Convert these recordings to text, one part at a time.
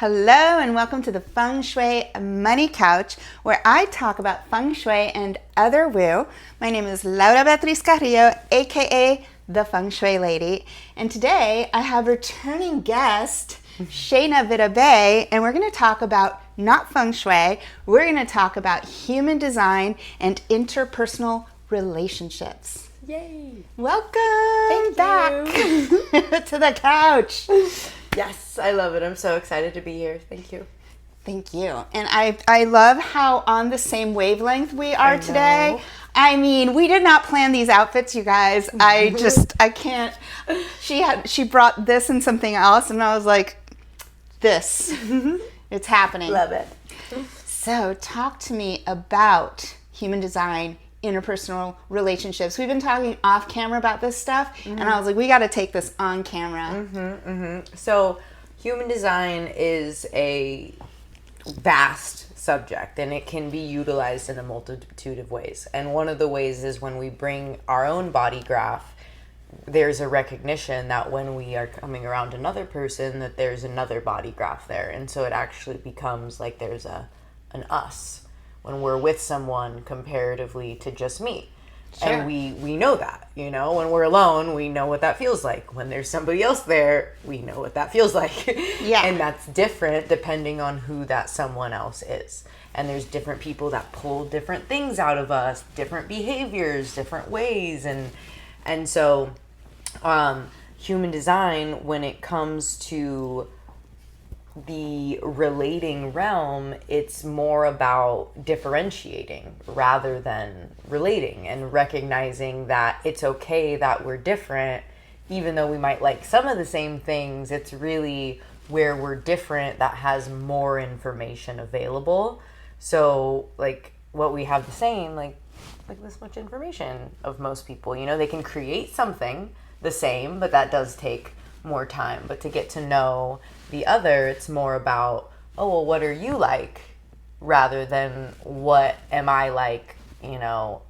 Hello and welcome to the Feng Shui Money Couch, where I talk about Feng Shui and other woo. My name is Laura Beatriz Carrillo, aka the Feng Shui Lady, and today I have returning guest Shayna Vitabay, and we're going to talk about not Feng Shui. We're going to talk about human design and interpersonal relationships. Yay! Welcome back to the couch. Yes, I love it. I'm so excited to be here. Thank you. Thank you. And I love how on the same wavelength we are today. I mean, we did not plan these outfits, you guys. I can't. She brought this and something else, and I was like, this. It's happening. Love it. So talk to me about human design, interpersonal relationships. We've been talking off camera about this stuff, and I was like, we got to take this on camera. So, human design is a vast subject, and it can be utilized in a multitude of ways. And one of the ways is when we bring our own body graph, there's a recognition that when we are coming around another person, that there's another body graph there. And so it actually becomes like there's an us when we're with someone comparatively to just me. Sure. And we know that, when we're alone, we know what that feels like. When there's somebody else there, we know what that feels like. Yeah. And that's different depending on who that someone else is. And there's different people that pull different things out of us, different behaviors, different ways. And so human design, when it comes to the relating realm, it's more about differentiating rather than relating, and recognizing that it's okay that we're different, even though we might like some of the same things. It's really where we're different that has more information available. So like what we have the same, like this much information of most people, they can create something the same, but that does take more time. But to get to know the other, it's more about, what are you like, rather than what am I like, or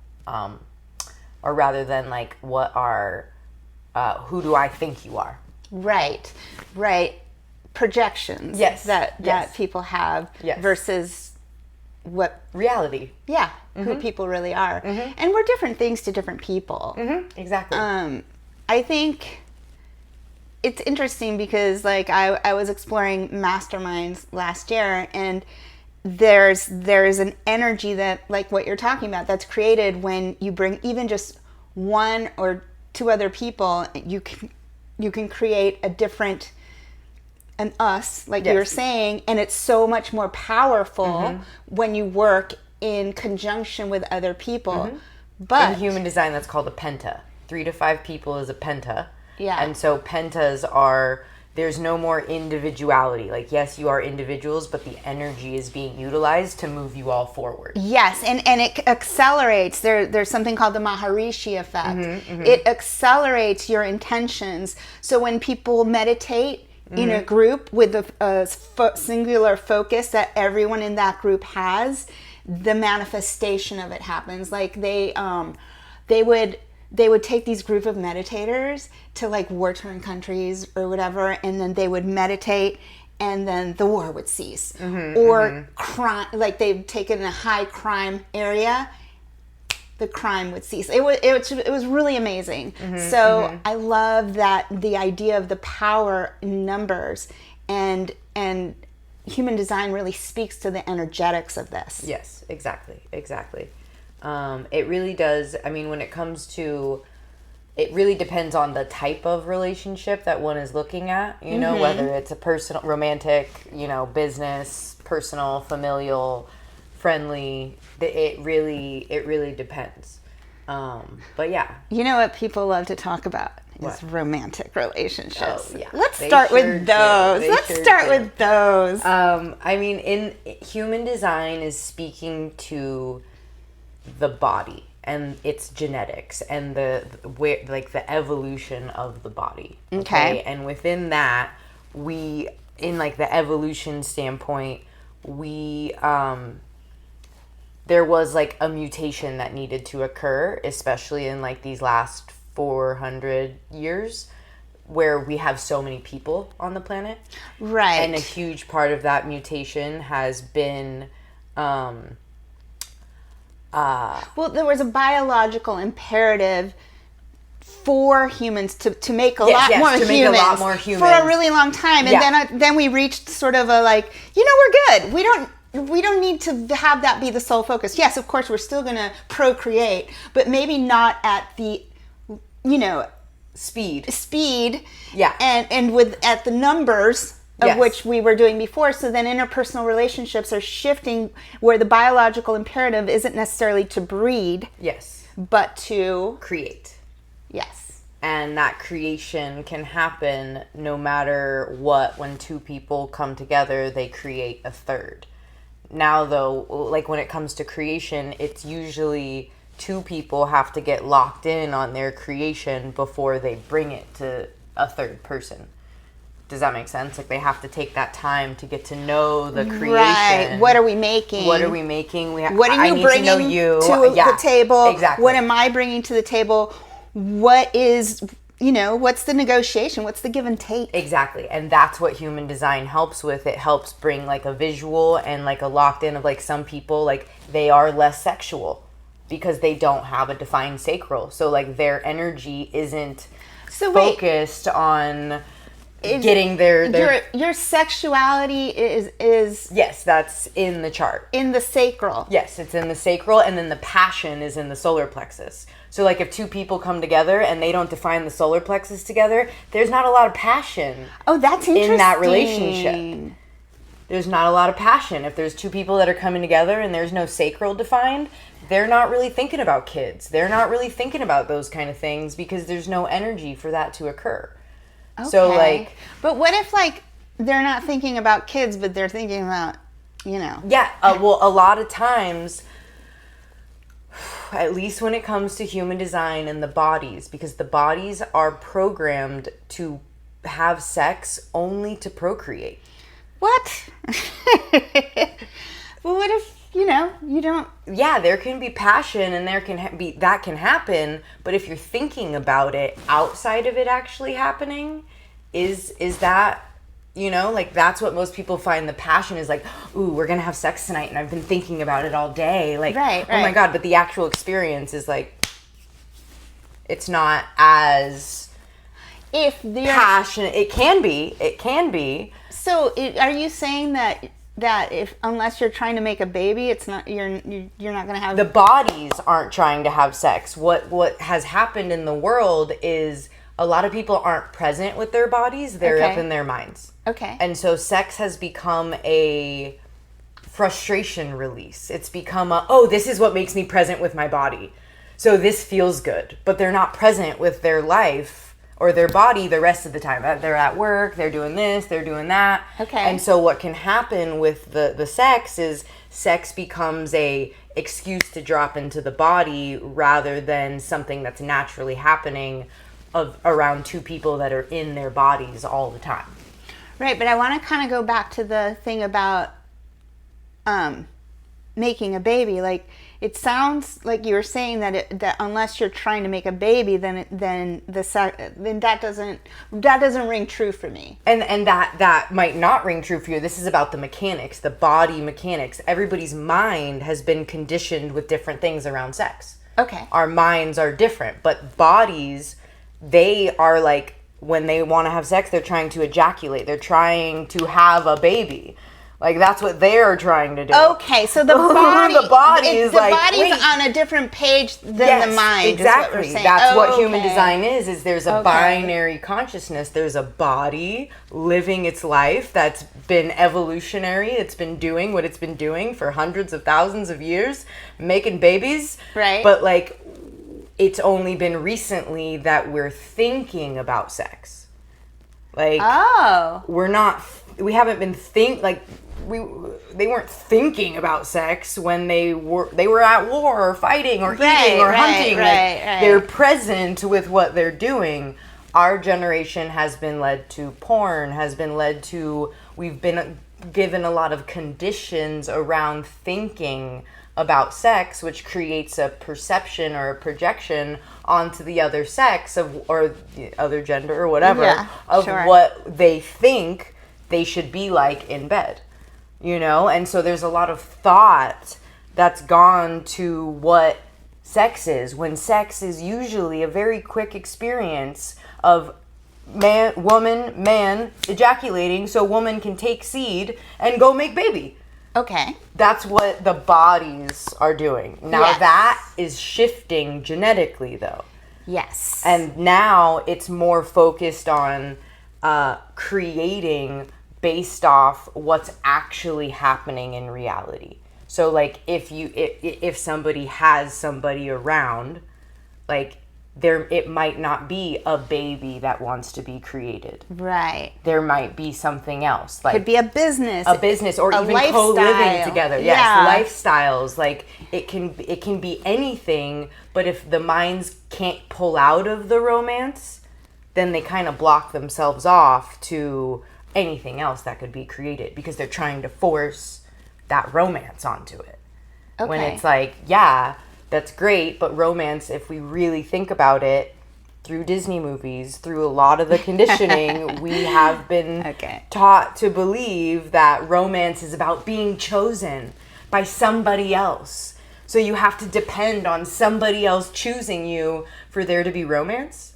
rather than like what are, who do I think you are? Right. Projections. Yes. That people have versus what reality. Yeah. Who people really are. And we're different things to different people. Exactly. I think it's interesting because like I was exploring masterminds last year, and there's an energy that, like what you're talking about, that's created when you bring even just one or two other people. You can create an us, like you were saying, and it's so much more powerful when you work in conjunction with other people. But in human design, that's called a penta. 3 to 5 people is a penta. Yeah. And so pentas are, there's no more individuality. Like, yes, you are individuals, but the energy is being utilized to move you all forward. Yes, and it accelerates. There's something called the Maharishi effect. It accelerates your intentions. So when people meditate in a group with a singular focus that everyone in that group has, the manifestation of it happens. Like they would take these group of meditators to like war-torn countries or whatever, and then they would meditate, and then the war would cease. Or crime, like they've taken a high crime area, the crime would cease. It was really amazing. I love that, the idea of the power in numbers, and human design really speaks to the energetics of this. Yes, exactly. It really does. I mean, when it comes to, it really depends on the type of relationship that one is looking at, whether it's a personal, romantic, business, personal, familial, friendly. It really depends. But yeah. You know what people love to talk about is romantic relationships. Oh, yeah. Let's start with those. I mean, in human design is speaking to the body and its genetics and the evolution of the body. Okay. And within that, we, in like the evolution standpoint, there was like a mutation that needed to occur, especially in like these last 400 years, where we have so many people on the planet. Right. And a huge part of that mutation has been well, there was a biological imperative for humans to make a lot more humans for a really long time, and then we reached sort of a like, we're good. We don't need to have that be the sole focus. Yes, of course, we're still going to procreate, but maybe not at the speed. Yeah. And at the numbers of which we were doing before. So then interpersonal relationships are shifting where the biological imperative isn't necessarily to breed. Yes. But to create. Yes. And that creation can happen no matter what. When two people come together, they create a third. Now, though, like when it comes to creation, it's usually two people have to get locked in on their creation before they bring it to a third person. Does that make sense? Like they have to take that time to get to know the creation. Right. What are we making? What are we making? What are you bringing to the table? Exactly. What am I bringing to the table? What is, what's the negotiation? What's the give and take? Exactly. And that's what human design helps with. It helps bring like a visual and like a locked in of like some people, like they are less sexual because they don't have a defined sacral. So like their energy isn't focused on getting your sexuality is yes, that's in the chart. In the sacral. Yes, it's in the sacral, and then the passion is in the solar plexus. So like if two people come together and they don't define the solar plexus together, there's not a lot of passion. Oh, that's interesting. In that relationship. There's not a lot of passion. If there's two people that are coming together and there's no sacral defined, they're not really thinking about kids. They're not really thinking about those kind of things because there's no energy for that to occur. Okay. So but what if they're not thinking about kids, but they're thinking about, Yeah. Well, a lot of times, at least when it comes to human design and the bodies, because the bodies are programmed to have sex only to procreate. What? Well, what if, you don't... Yeah, there can be passion and there can be that can happen, but if you're thinking about it outside of it actually happening, is that, that's what most people find the passion is like, ooh, we're going to have sex tonight and I've been thinking about it all day. Like, right. Oh my God, but the actual experience is like, it's not as passionate. It can be. So are you saying that if unless you're trying to make a baby, it's not you're not going to have... The bodies aren't trying to have sex. What has happened in the world is a lot of people aren't present with their bodies. They're up in their minds. Okay. And so sex has become a frustration release. It's become this is what makes me present with my body. So this feels good. But they're not present with their life or their body the rest of the time. They're at work, they're doing this, they're doing that. Okay. And so what can happen with the sex is sex becomes a excuse to drop into the body rather than something that's naturally happening around two people that are in their bodies all the time. Right, but I want to kind of go back to the thing about making a baby. Like, it sounds like you were saying that unless you're trying to make a baby, then that doesn't ring true for me. And that might not ring true for you. This is about the mechanics, the body mechanics. Everybody's mind has been conditioned with different things around sex. Okay. Our minds are different, but bodies, they are like, when they want to have sex, they're trying to ejaculate. They're trying to have a baby. Like, that's what they're trying to do. Okay, so the body, the body's on a different page than the mind. Exactly. Is what we're saying. That's what human design is there's a binary consciousness. There's a body living its life that's been evolutionary. It's been doing what it's been doing for hundreds of thousands of years, making babies. Right. But like, it's only been recently that we're thinking about sex. Like, we haven't been they weren't thinking about sex when they were at war or fighting or eating or hunting. They're present with what they're doing. Our generation has been led to porn, has been led to, we've been given a lot of conditions around thinking about sex, which creates a perception or a projection onto the other sex or the other gender or whatever of what they think they should be like in bed, and so there's a lot of thought that's gone to what sex is, when sex is usually a very quick experience of man ejaculating so woman can take seed and go make baby. Okay. That's what the bodies are doing. Now that is shifting genetically though. Yes. And now it's more focused on creating based off what's actually happening in reality. So like if somebody has somebody around, like it might not be a baby that wants to be created. Right. There might be something else. Like could be a business or even lifestyle. co-living together. Yes, lifestyles. Like it can be anything, but if the minds can't pull out of the romance, then they kind of block themselves off to anything else that could be created because they're trying to force that romance onto it. Okay. When it's like, yeah, that's great, but romance, if we really think about it, through Disney movies, through a lot of the conditioning, we have been taught to believe that romance is about being chosen by somebody else. So you have to depend on somebody else choosing you for there to be romance.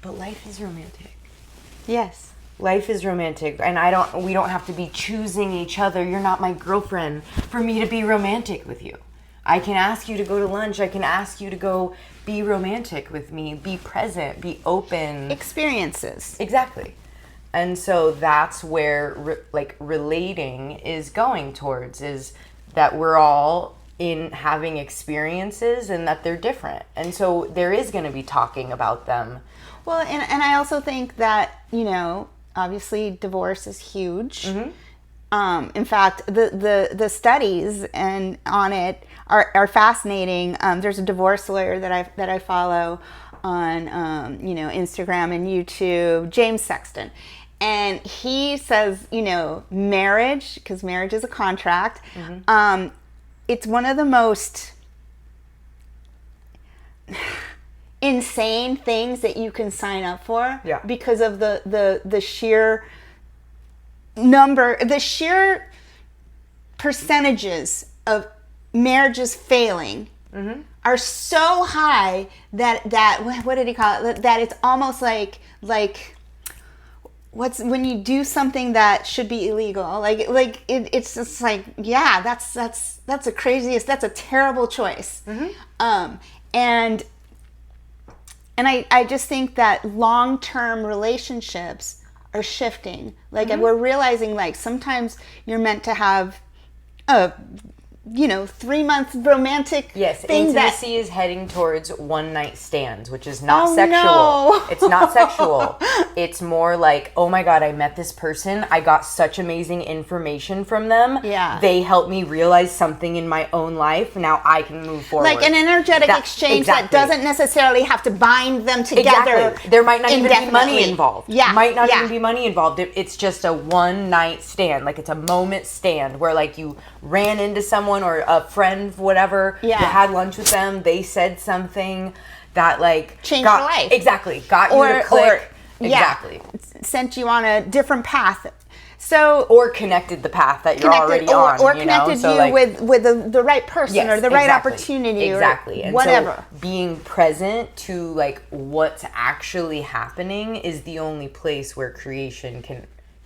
But life is romantic. Yes. Life is romantic, and we don't have to be choosing each other. You're not my girlfriend for me to be romantic with you. I can ask you to go to lunch. I can ask you to go be romantic with me, be present, be open. Experiences. Exactly. And so that's where relating is going towards, is that we're all in having experiences and that they're different. And so there is going to be talking about them. Well, and I also think that, obviously divorce is huge. Mm-hmm. In fact, the studies and on it are fascinating. There's a divorce lawyer that I follow on Instagram and YouTube, James Sexton, and he says marriage, because marriage is a contract. Mm-hmm. It's one of the most insane things that you can sign up for, because of the sheer percentages of marriages failing are so high that what did he call it, that it's almost like what's when you do something that should be illegal, it's just like, yeah, that's the craziest, that's a terrible choice. Mm-hmm. And I just think that long-term relationships are shifting. Mm-hmm. We're realizing, sometimes you're meant to have a 3-month romantic thing. Intimacy is heading towards one-night stands, which is not sexual. No. It's not sexual. It's more like, oh my God, I met this person. I got such amazing information from them. Yeah. They helped me realize something in my own life. Now I can move forward. Like an energetic exchange that doesn't necessarily have to bind them together. Exactly. There might not even be money involved. Yeah. Might not even be money involved. It's just a one-night stand. It's a moment stand where you ran into someone or a friend, whatever, you had lunch with them, they said something that changed your life. Exactly. Got you to click. Exactly. Sent you on a different path. Or connected the path that you're already on. Or connected you with the right person, or the right opportunity. Exactly. Or whatever. So being present to what's actually happening is the only place where creation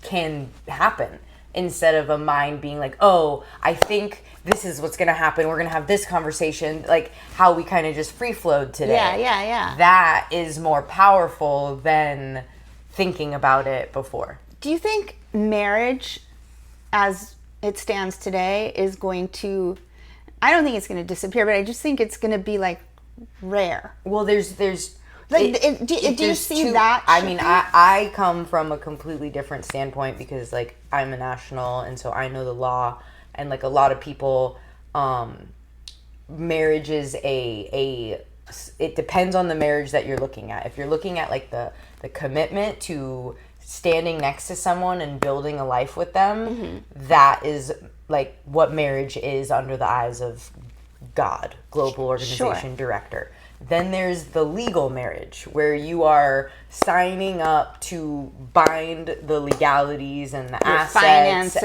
can happen. Instead of a mind being oh, I think this is what's going to happen. We're going to have this conversation, how we kind of just free flowed today. Yeah. That is more powerful than thinking about it before. Do you think marriage, as it stands today, is going to... I don't think it's going to disappear, but I just think it's going to be rare. Well, there's do you see that? I mean, I come from a completely different standpoint because I'm a national, and so I know the law, and a lot of people, marriage is it depends on the marriage that you're looking at. If you're looking at the commitment to standing next to someone and building a life with them, that is like what marriage is under the eyes of God, global organization director. Then there's the legal marriage, where you are signing up to bind the legalities and the assets. Finances,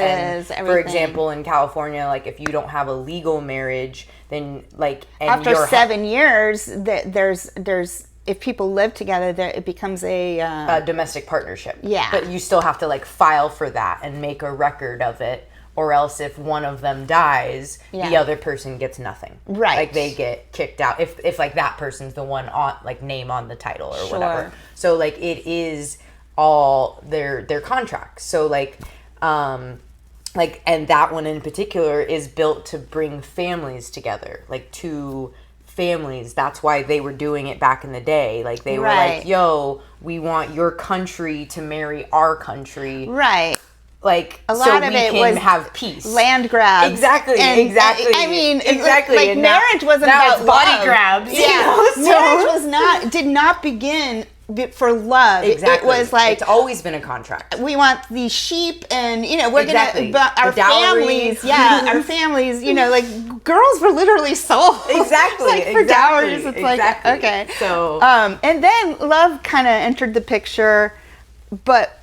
and, everything. for example, in California, like if you don't have a legal marriage, then like and After 7 years, there's if people live together, it becomes a domestic partnership. Yeah. But you still have to like file for that and make a record of it. Or else if one of them dies, the other person gets nothing. Right. Like they get kicked out. If like that person's the one on like name on the title or whatever. So like it is all their contracts. So like and that one in particular is built to bring families together. Like two families. That's why they were doing it back in the day. Like they were like, yo, we want your country to marry our country. Right. Like, a lot so of we it can was have peace. Land grabs. Exactly. I mean, exactly. Like and marriage wasn't now about it's body love. grabs. Yeah, You know? marriage did not begin for love. Exactly. It was like, it's always been a contract. we want these sheep, and we're Exactly. gonna, but our The dowry. families, our families, like girls were literally sold. Exactly. Like for dowries, it's like, okay. So, and then love kind of entered the picture, but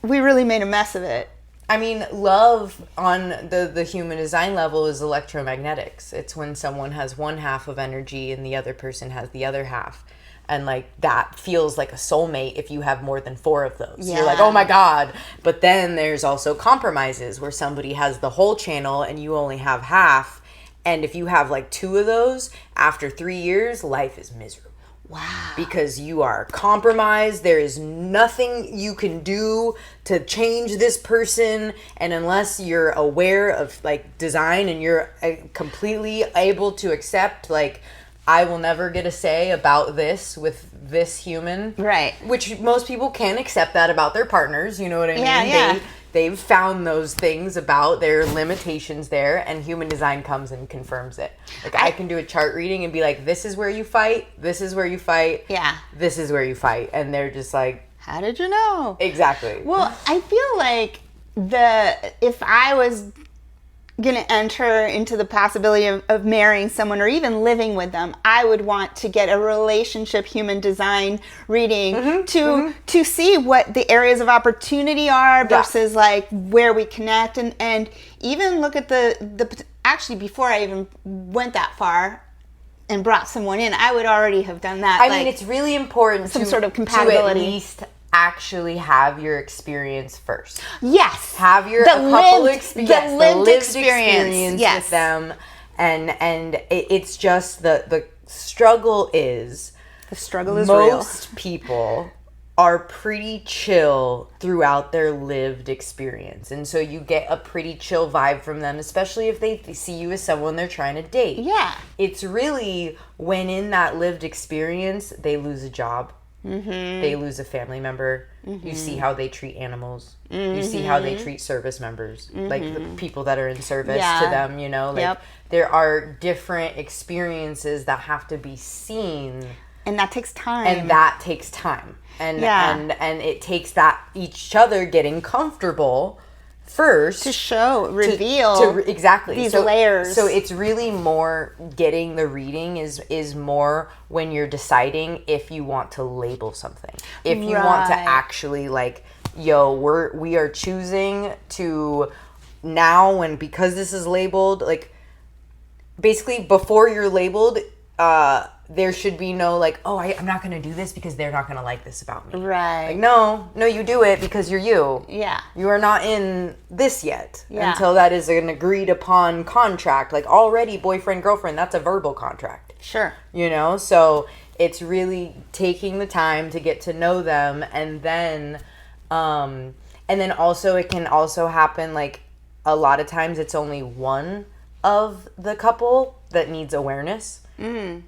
we really made a mess of it. I mean, love on the human design level is electromagnetics. It's when someone has one half of energy and the other person has the other half. And like that feels like a soulmate if you have more than 4 of those. Yeah. You're like, oh my God. But then there's also compromises where somebody has the whole channel and you only have half. And if you have like 2 of those, after 3 years, life is miserable. Wow. Because you are compromised. There is nothing you can do to change this person. And unless you're aware of like design and you're completely able to accept like, I will never get a say about this with this human. Right. Which most people can accept that about their partners. You know what I mean? Yeah. They've found those things about their limitations there, and human design comes and confirms it. Like I can do a chart reading and be like, this is where you fight, this is where you fight, this is where you fight. And they're just like, how did you know? Exactly. Well, I feel like if I was going to enter into the possibility of marrying someone or even living with them, I would want to get a relationship human design reading to see what the areas of opportunity are versus like where we connect, and even look at the actually before I even went that far and brought someone in, I would already have done that. I mean, it's really important some sort of compatibility. To at least actually have your experience first. Yes. Have your the lived experience with them, and it's just the struggle is real. Most people are pretty chill throughout their lived experience, and so you get a pretty chill vibe from them, especially if they see you as someone they're trying to date. Yeah. It's really when in that lived experience they lose a job. They lose a family member. You see how they treat animals. You see how they treat service members, like the people that are in service to them, like there are different experiences that have to be seen. And that takes time. And it takes that each other getting comfortable first to reveal exactly these layers. So it's really more getting the reading is more when you're deciding if you want to label something, if you want to actually like, we are choosing to now, because this is labeled, like basically before you're labeled, there should be no like, I'm not going to do this because they're not going to like this about me. Right. Like, no, you do it because you're you. Yeah. You are not in this yet until that is an agreed upon contract. Like already boyfriend, girlfriend, that's a verbal contract. Sure. So it's really taking the time to get to know them, and then also it can also happen like a lot of times it's only one of the couple that needs awareness.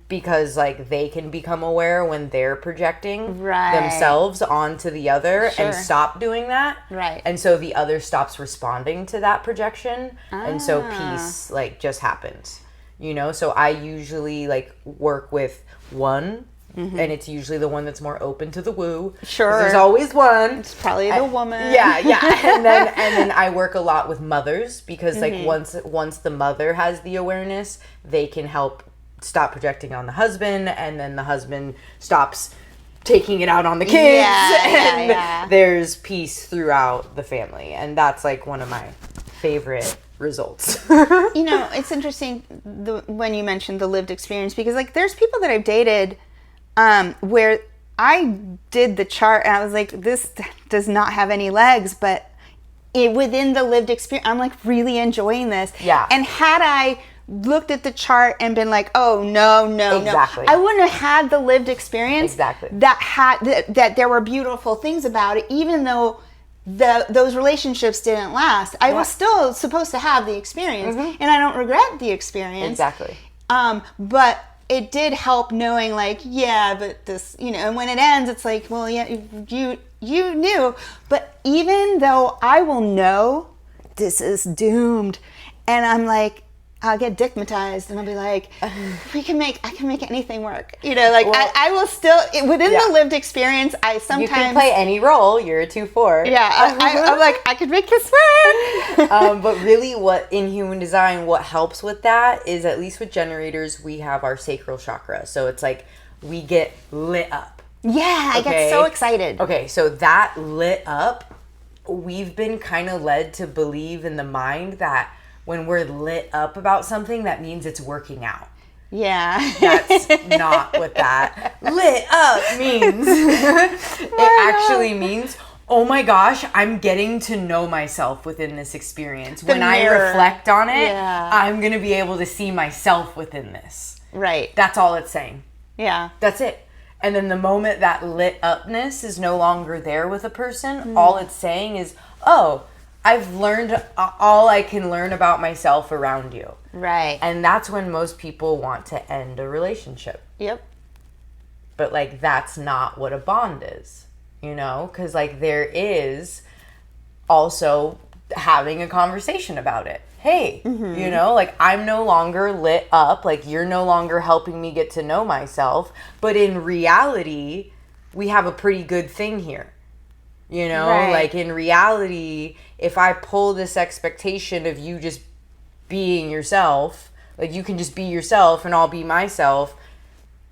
Because like they can become aware when they're projecting themselves onto the other and stop doing that. Right. And so the other stops responding to that projection. And so peace like just happens. So I usually like work with one and it's usually the one that's more open to the woo. 'Cause Sure. there's always one. It's probably the woman. Yeah. And then I work a lot with mothers because like once the mother has the awareness, they can help stop projecting on the husband, and then the husband stops taking it out on the kids, and there's peace throughout the family, and that's like one of my favorite results. You know, it's interesting when you mentioned the lived experience, because like there's people that I've dated where I did the chart and I was like, this does not have any legs, but within the lived experience, I'm like really enjoying this. Yeah. And had I looked at the chart and been like, oh no, Exactly. I wouldn't have had the lived experience. Exactly. That there were beautiful things about it, even though those relationships didn't last. I was still supposed to have the experience, and I don't regret the experience. Exactly. But it did help knowing, like, yeah, but this, you know, and when it ends, it's like, well, yeah, you knew. But even though I will know this is doomed, and I'm like, I'll get dickmatized and I'll be like, I can make anything work. You know, like, well, I will still, within the lived experience, I sometimes... You can play any role, you're a 2/4. Yeah, I'm like, I could make this work. But really what, in human design, what helps with that is, at least with generators, we have our sacral chakra. So it's like, we get lit up. Yeah, I get so excited. Okay, so that lit up, we've been kind of led to believe in the mind that when we're lit up about something, that means it's working out. Yeah. That's not what that lit up means. It actually means, oh my gosh, I'm getting to know myself within this experience. When I reflect on it, I'm going to be able to see myself within this. Right. That's all it's saying. Yeah. That's it. And then the moment that lit upness is no longer there with a person, all it's saying is, oh, I've learned all I can learn about myself around you. Right. And that's when most people want to end a relationship. Yep. But, like, that's not what a bond is, you know? Because, like, there is also having a conversation about it. Hey, you know, like, I'm no longer lit up. Like, you're no longer helping me get to know myself. But in reality, we have a pretty good thing here. You know, like, in reality, if I pull this expectation of you just being yourself, like, you can just be yourself and I'll be myself,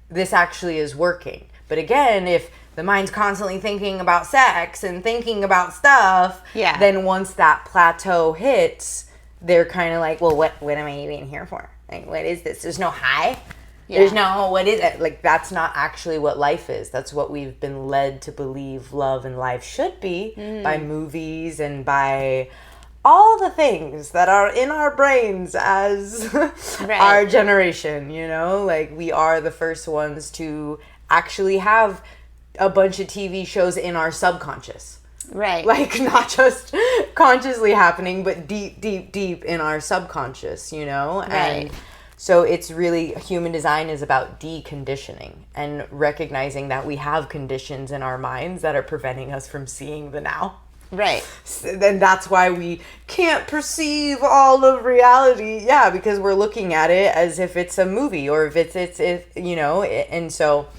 this actually is working. But again, if the mind's constantly thinking about sex and thinking about stuff, then once that plateau hits, they're kind of like, well, what am I even here for? Like, what is this? There's no high. Yeah. There's no, what is it? Like, that's not actually what life is. That's what we've been led to believe love and life should be by movies and by all the things that are in our brains as our generation, you know? Like, we are the first ones to actually have a bunch of TV shows in our subconscious. Right. Like, not just consciously happening, but deep, deep, deep in our subconscious, you know? Right. And so it's really, human design is about deconditioning and recognizing that we have conditions in our minds that are preventing us from seeing the now. Right. And that's why we can't perceive all of reality. Yeah, because we're looking at it as if it's a movie, or if it's you know, and so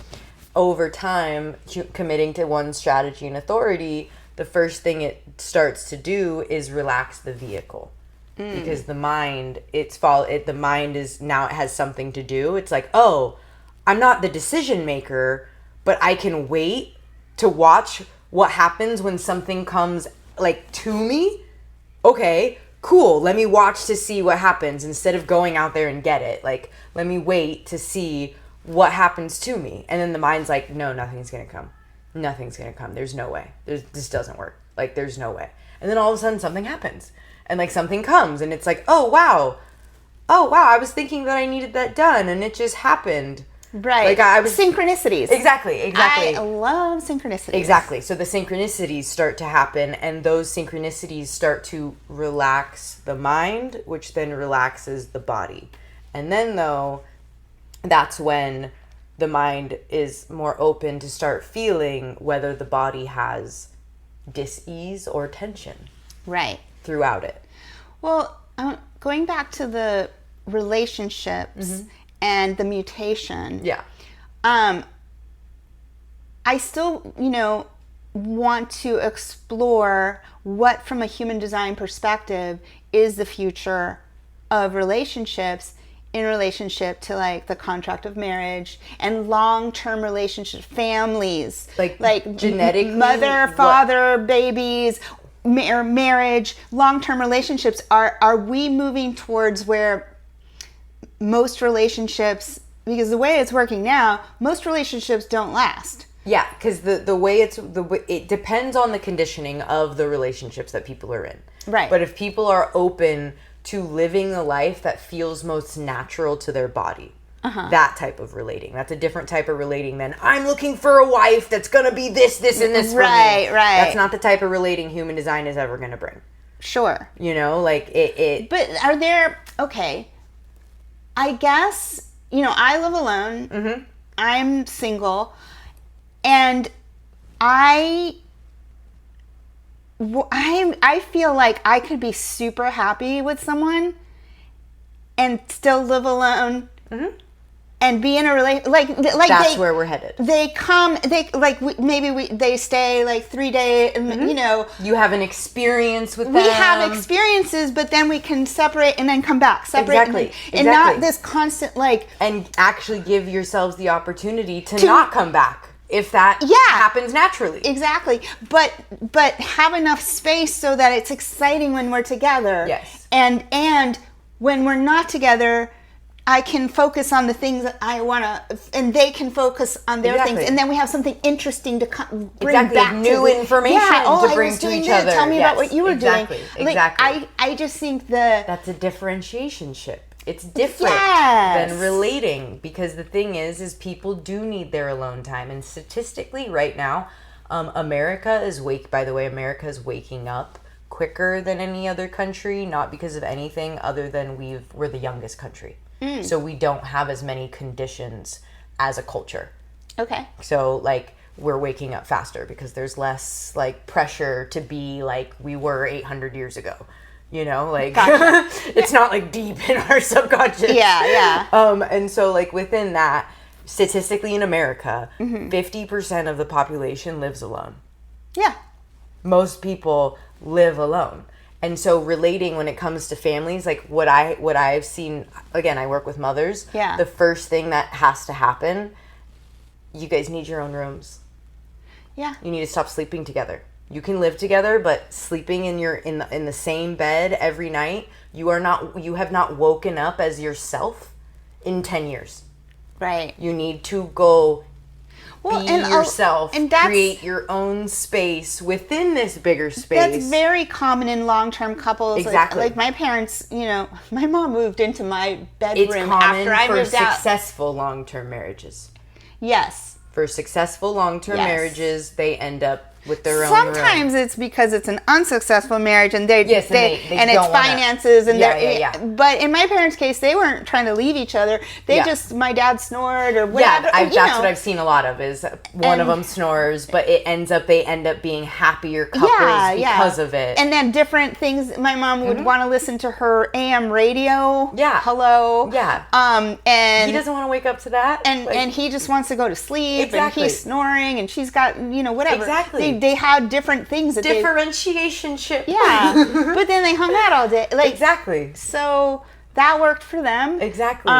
over time, committing to one strategy and authority, the first thing it starts to do is relax the vehicle. Because the mind, the mind is now, it has something to do. It's like, oh, I'm not the decision maker, but I can wait to watch what happens when something comes, like, to me. Okay, cool. Let me watch to see what happens instead of going out there and get it. Like, let me wait to see what happens to me. And then the mind's like, no, nothing's going to come. Nothing's going to come. There's no way. This doesn't work. Like, there's no way. And then all of a sudden something happens. And, like, something comes, and it's like, oh, wow, I was thinking that I needed that done, and it just happened. Right. Like, I was... Synchronicities. Exactly. I love synchronicities. Exactly. So the synchronicities start to happen, and those synchronicities start to relax the mind, which then relaxes the body. And then, though, that's when the mind is more open to start feeling whether the body has dis-ease or tension. Right. Throughout it. Well, going back to the relationships and the mutation. Yeah. I still, want to explore what, from a human design perspective, is the future of relationships in relationship to like the contract of marriage and long-term relationship families, like genetically, mother, father, babies, marriage, long-term relationships. Are we moving towards where most relationships, because the way it's working now, most relationships don't last. Yeah, because the way it depends on the conditioning of the relationships that people are in. Right. But if people are open to living the life that feels most natural to their body, that type of relating, that's a different type of relating than I'm looking for a wife that's gonna be this, and this for me. Right. That's not the type of relating human design is ever gonna bring. Sure. Like it. But are there? Okay. I guess I live alone. Mm-hmm. I'm single. And I feel like I could be super happy with someone and still live alone, and be in a relationship. Like that's where we're headed. They come. They stay like 3 days. You have an experience with them. We have experiences, but then we can separate and then come back. Exactly. And not this constant and actually give yourselves the opportunity to not come back. If that happens naturally. Exactly. But have enough space so that it's exciting when we're together. Yes. And when we're not together, I can focus on the things that I want to, and they can focus on their things. And then we have something interesting to bring back. New information to bring to each other. Tell me about what you were doing. Exactly. I just think that's a differentiationship. It's different than relating, because the thing is people do need their alone time. And statistically right now, America is waking up quicker than any other country, not because of anything other than we're the youngest country. So we don't have as many conditions as a culture. Okay. So we're waking up faster because there's less pressure to be like we were 800 years ago. Gotcha. It's not deep in our subconscious. Yeah. And so within that, statistically in America, 50% of the population lives alone. Yeah. Most people live alone. And so relating when it comes to families, what I've seen, again, I work with mothers. Yeah. The first thing that has to happen, you guys need your own rooms. Yeah. You need to stop sleeping together. You can live together, but sleeping in the same bed every night, you have not woken up as yourself in 10 years. Right. You need to go be yourself, and create your own space within this bigger space. That's very common in long-term couples. Exactly. Like my parents, my mom moved into my bedroom it's common after I moved out. For successful long-term marriages. Yes. For successful long-term marriages, they end up with their own Sometimes room. It's because it's an unsuccessful marriage and they and it's finances and but in my parents' case they weren't trying to leave each other. They just my dad snored or whatever. Yeah, that's what I've seen a lot of is one of them snores, but they end up being happier couples because of it. And then different things. My mom would want to listen to her AM radio. Yeah. Hello. Yeah. And he doesn't want to wake up to that. And he just wants to go to sleep. Exactly. And he's snoring and she's got whatever. Exactly. They had different things that differentiationship. Yeah. But then they hung out all day. Exactly. So that worked for them. Exactly.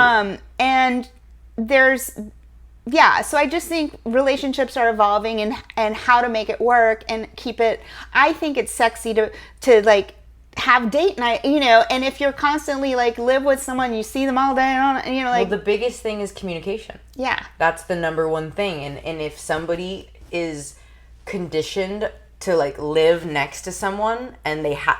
And there's so I just think relationships are evolving and how to make it work and keep it. I think it's sexy to have date night, and if you're constantly live with someone, you see them all day on, well, the biggest thing is communication. Yeah. That's the number one thing. And if somebody is conditioned to live next to someone and they have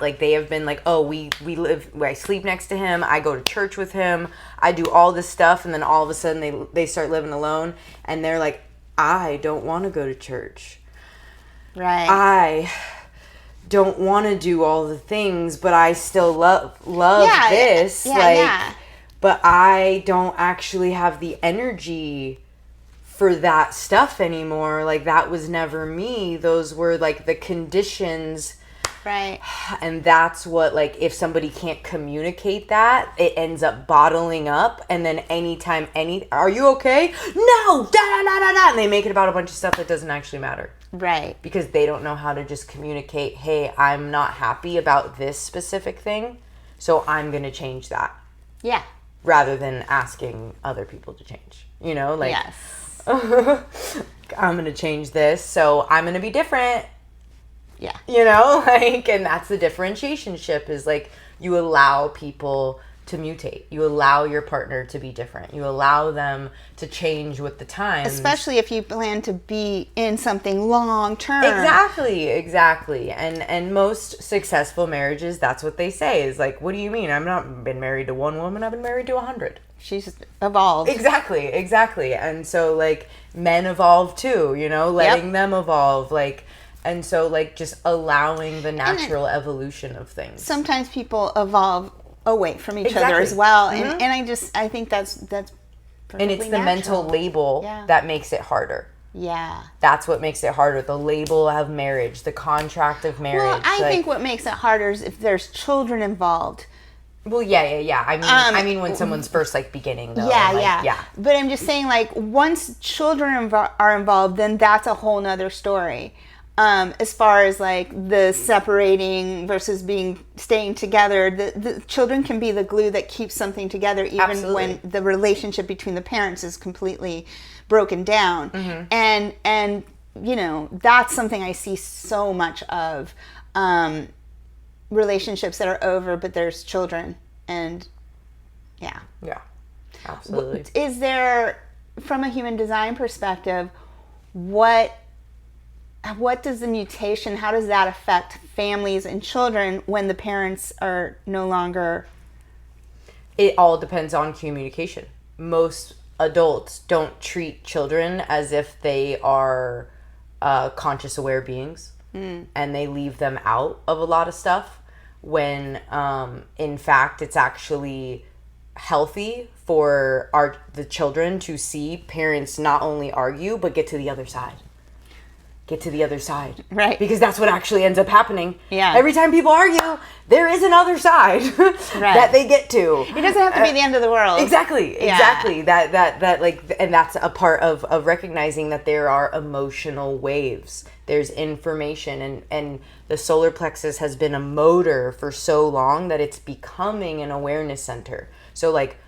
been I sleep next to him, I go to church with him, I do all this stuff, and then all of a sudden they start living alone and they're like, I don't want to go to church. Right. I don't want to do all the things, but I still love this. But I don't actually have the energy for that stuff anymore. That was never me. Those were the conditions Right. And that's what, like, if somebody can't communicate that, it ends up bottling up. And then anytime are you okay? No, da da da da da. And they make it about a bunch of stuff that doesn't actually matter. Right. Because they don't know how to just communicate, hey, I'm not happy about this specific thing, so I'm going to change that. Yeah. Rather than asking other people to change. You know, like, yes. I'm going to change this, so I'm going to be different. Yeah. You know, like, and that's the differentiation ship, is like, you allow people to mutate. You allow your partner to be different. You allow them to change with the times. Especially if you plan to be in something long term. Exactly. And most successful marriages, that's what they say, is like, what do you mean? I've not been married to one woman, I've been married to 100. She's evolved. Exactly. And so, like, men evolve too, you know, letting them evolve, like, and so, like, just allowing the natural evolution of things. Sometimes people evolve away from each other as well. And I think that's and it's the mental label that makes it harder. Yeah. That's what makes it harder. The label of marriage, the contract of marriage. Well, I think what makes it harder is if there's children involved. Well, yeah. I mean, when someone's first, like, beginning, though. Yeah. But I'm just saying, like, once children are involved, then that's a whole nother story. As far as, like, the separating versus staying together, the children can be the glue that keeps something together, even when the relationship between the parents is completely broken down. Mm-hmm. And you know, that's something I see so much of, relationships that are over, but there's children, and yeah, absolutely. Is there, from a human design perspective, what does the mutation, how does that affect families and children when the parents are no longer? It all depends on communication. Most adults don't treat children as if they are conscious, aware beings, and they leave them out of a lot of stuff, when in fact it's actually healthy for the children to see parents not only argue but get to the other side. Right. Because that's what actually ends up happening. Yeah. Every time people argue, there is another side that they get to. It doesn't have to be the end of the world. Exactly. That like, and that's a part of recognizing that there are emotional waves. There's information, and the solar plexus has been a motor for so long that it's becoming an awareness center. So, like,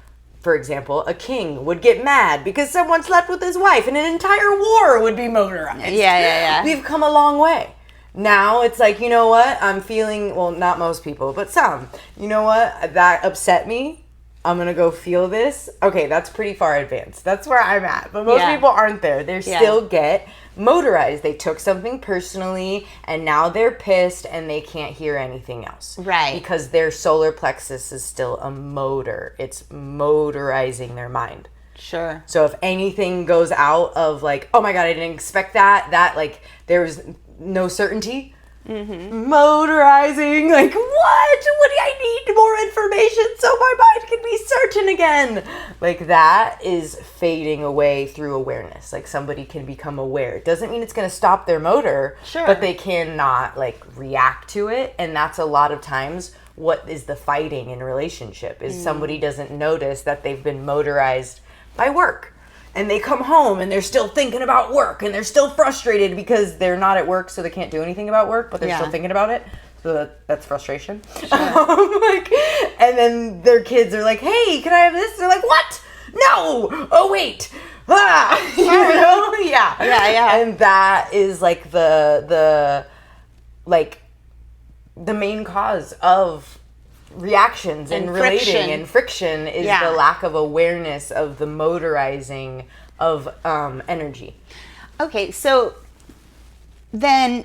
for example, a king would get mad because someone slept with his wife, and an entire war would be motorized. Yeah. We've come a long way. Now it's like, you know what? I'm feeling, well, not most people, but some. You know what? That upset me. I'm going to go feel this. Okay, that's pretty far advanced. That's where I'm at. But most people aren't there. They still get motorized. They took something personally, and now they're pissed, and they can't hear anything else. Right. Because their solar plexus is still a motor. It's motorizing their mind. Sure. So if anything goes out of, like, oh my God, I didn't expect that, like, there's no certainty. Mm-hmm. Motorizing, like, what do I need more information so my mind can be certain again? Like, that is fading away through awareness. Like, somebody can become aware. It doesn't mean it's going to stop their motor, but they cannot, like, react to it. And that's a lot of times what is the fighting in relationship, is somebody doesn't notice that they've been motorized by work. And they come home and they're still thinking about work, and they're still frustrated because they're not at work, so they can't do anything about work, but they're still thinking about it. So that's frustration. Sure. And then their kids are like, hey, can I have this? They're like, what? No! Oh, wait! Ah! You know? Yeah. And that is, like, the main cause of reactions and relating and friction is the lack of awareness of the motorizing of energy. Okay, so then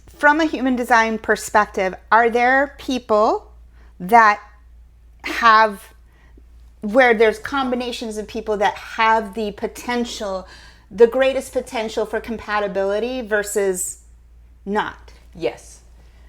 from a human design perspective, are there people that have, where there's combinations of people that have the potential, the greatest potential for compatibility versus not? Yes.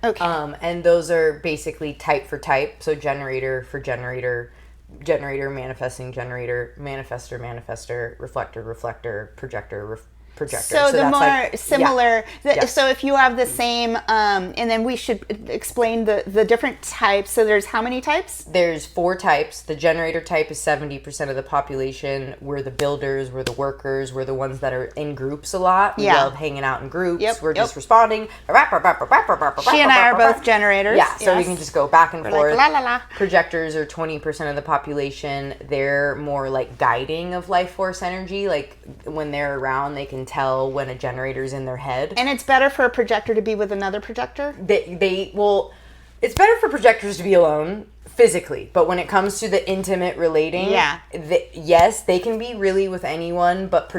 Okay. And those are basically type for type. So generator for generator, manifesting generator, manifester, reflector, projector, projector. So the that's more like, similar, Yeah. so if you have the same, and then we should explain the different types. So there's how many types? There's 4 types. The generator type is 70% of the population. We're the builders, we're the workers, we're the ones that are in groups a lot. We love hanging out in groups. Yep, We're yep. just responding. She and I are both generators. Yeah, so we yes. can just go back and We're forth. like, la, la, la. Projectors are 20% of the population. They're more like guiding of life force energy. Like when they're around, they can tell when a generator's in their head. And it's better for a projector to be with another projector? It's better for projectors to be alone physically, but when it comes to the intimate relating, yes, they can be really with anyone, but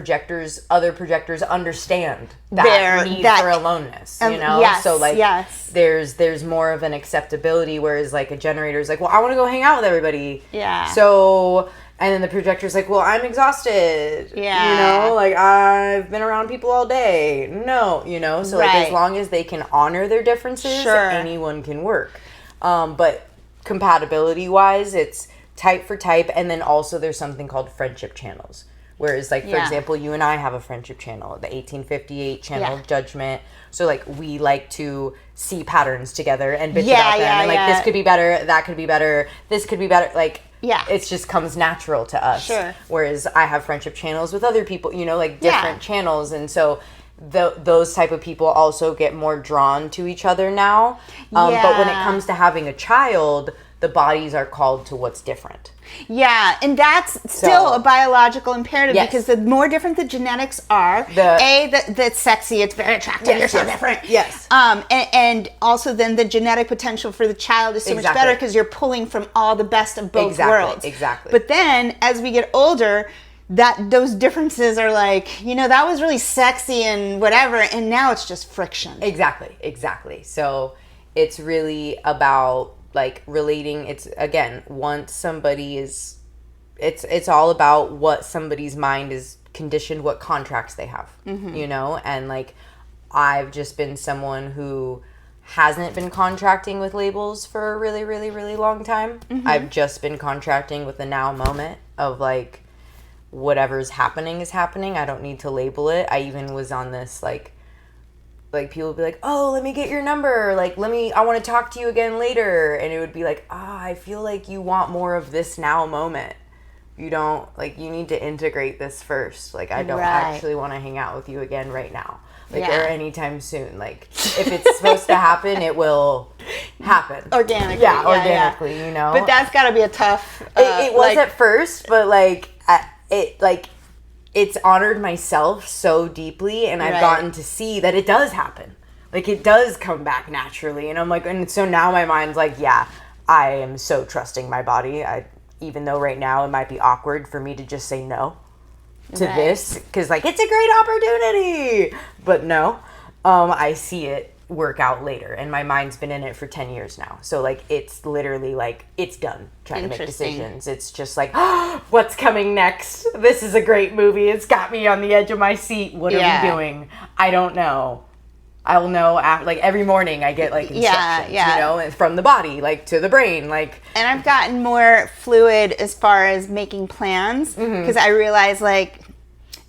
other projectors understand that need for aloneness, you know? Yes, so like yes. there's more of an acceptability, whereas like a generator is like, well, I want to go hang out with everybody. Yeah. So, and then the projector's like, well, I'm exhausted. Yeah. You know, like I've been around people all day. No, you know, so like as long as they can honor their differences, anyone can work. But compatibility wise, it's type for type, and then also there's something called friendship channels. Whereas, like, for example, you and I have a friendship channel, the 1858 channel of judgment. So, like, we like to see patterns together and bitch about them. And, like, this could be better, that could be better, this could be better. Like, it just comes natural to us. Sure. Whereas I have friendship channels with other people, you know, like, different channels. And so those type of people also get more drawn to each other now. But when it comes to having a child, the bodies are called to what's different. Yeah, and that's still a biological imperative because the more different the genetics are, that's sexy, it's very attractive, you're so different. Yes. And also then the genetic potential for the child is so much better because you're pulling from all the best of both worlds. Exactly. But then as we get older, those differences are like, you know, that was really sexy and whatever, and now it's just friction. Exactly. So it's really about like relating. It's again, once somebody is, it's all about what somebody's mind is conditioned, what contracts they have, you know? And like, I've just been someone who hasn't been contracting with labels for a really, really, really long time. I've just been contracting with the now moment of like, whatever's happening is happening. I don't need to label it. I even was on this like people would be like, oh, let me get your number. Like, I want to talk to you again later. And it would be like, I feel like you want more of this now moment. You don't, like, you need to integrate this first. Like, I don't actually want to hang out with you again right now. Like, or anytime soon. Like, if it's supposed to happen, it will happen. Organically. Organically, you know? But that's got to be a tough... it was at first, but, like, it's honored myself so deeply, and I've gotten to see that it does happen. Like, it does come back naturally. And I'm like, and so now my mind's like, yeah, I am so trusting my body. Even though right now it might be awkward for me to just say no to this, because, like, it's a great opportunity. But no, I see it work out later, and my mind's been in it for 10 years now, so like it's literally like it's done trying to make decisions. It's just like, oh, what's coming next? This is a great movie, it's got me on the edge of my seat. What are we doing? I don't know. I'll know after, like, every morning I get like instructions, you know, from the body, like, to the brain, like. And I've gotten more fluid as far as making plans, because I realize, like,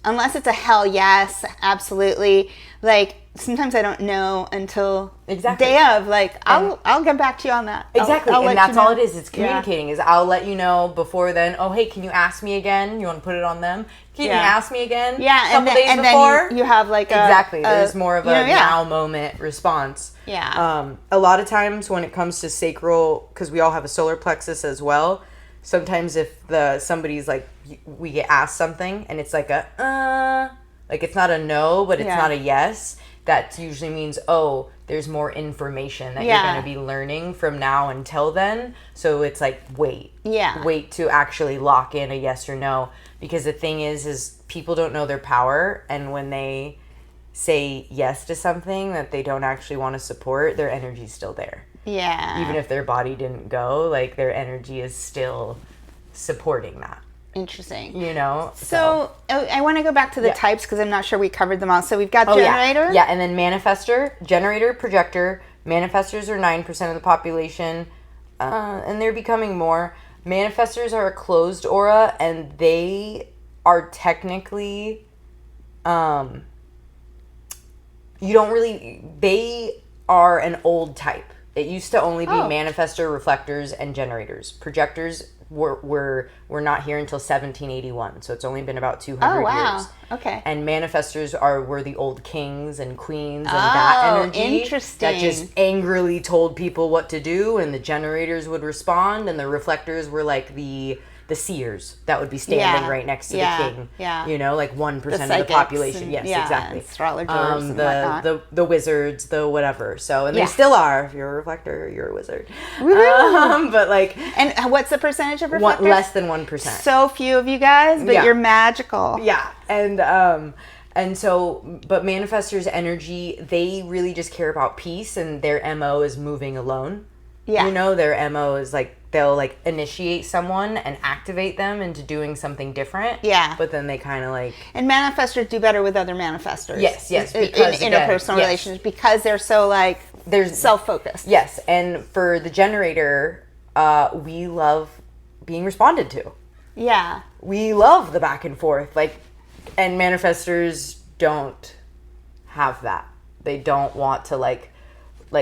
unless it's a hell yes, absolutely, like, sometimes I don't know until day of, like, I'll get back to you on that. I'll and that's all it is. It's communicating. Is I'll let you know before then. Oh, hey, can you ask me again? You want to put it on them? Can you ask me again? Yeah, and then you have like there's more of a now moment response. Yeah. A lot of times when it comes to sacral, because we all have a solar plexus as well. Sometimes if somebody's like, we get asked something and it's like like it's not a no, but it's not a yes. That usually means, oh, there's more information that you're going to be learning from now until then. So it's like, wait to actually lock in a yes or no. Because the thing is people don't know their power. And when they say yes to something that they don't actually want to support, their energy's still there. Yeah. Even if their body didn't go, like, their energy is still supporting that. Interesting. You know? So I want to go back to the types, because I'm not sure we covered them all. So we've got generator. Yeah, and then manifestor, generator, projector. Manifestors are 9% of the population, and they're becoming more. Manifestors are a closed aura, and they are technically you don't really, they are an old type. It used to only be manifestor, reflectors, and generators. Projectors were not here until 1781, so it's only been about 200 years. Okay. And manifestors were the old kings and queens and that energy interesting. that just angrily told people what to do, and the generators would respond, and the reflectors were like the seers that would be standing right next to the king. Yeah. You know, like 1% of the population. And, yes, exactly. Astrologers and whatnot. The wizards, the whatever. So, and they still are. If you're a reflector, you're a wizard. But like, and what's the percentage of reflectors? Less than 1%. So few of you guys, but you're magical. Yeah, and so, but manifestors' energy, they really just care about peace, and their MO is moving alone. Yeah, you know, their MO is like, they'll like initiate someone and activate them into doing something different. Yeah. But then they kind of like... And manifestors do better with other manifestors. Yes. Because, in interpersonal relations, because they're so like, there's self-focused. Yes. And for the generator, we love being responded to. Yeah. We love the back and forth. Like, and manifestors don't have that. They don't want to like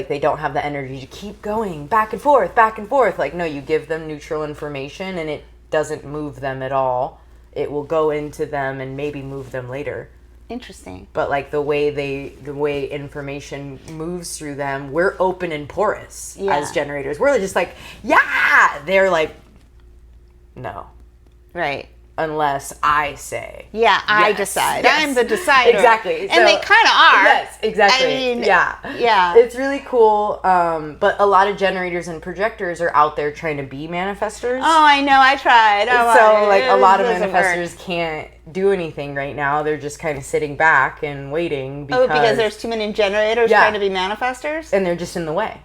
they don't have the energy to keep going back and forth. Like, no, you give them neutral information and it doesn't move them at all. It will go into them and maybe move them later. Interesting. But like the way information moves through them, we're open and porous as generators. We're just like, yeah. They're like, no. Right. Unless I say. Yeah, I decide. Yes. I'm the decider. Exactly. And they kind of are. Yes, exactly. I mean, yeah. It's really cool. But a lot of generators and projectors are out there trying to be manifestors. Oh, I know. I tried. So, like, a lot of manifestors can't do anything right now. They're just kind of sitting back and waiting. Because there's too many generators trying to be manifestors? And they're just in the way.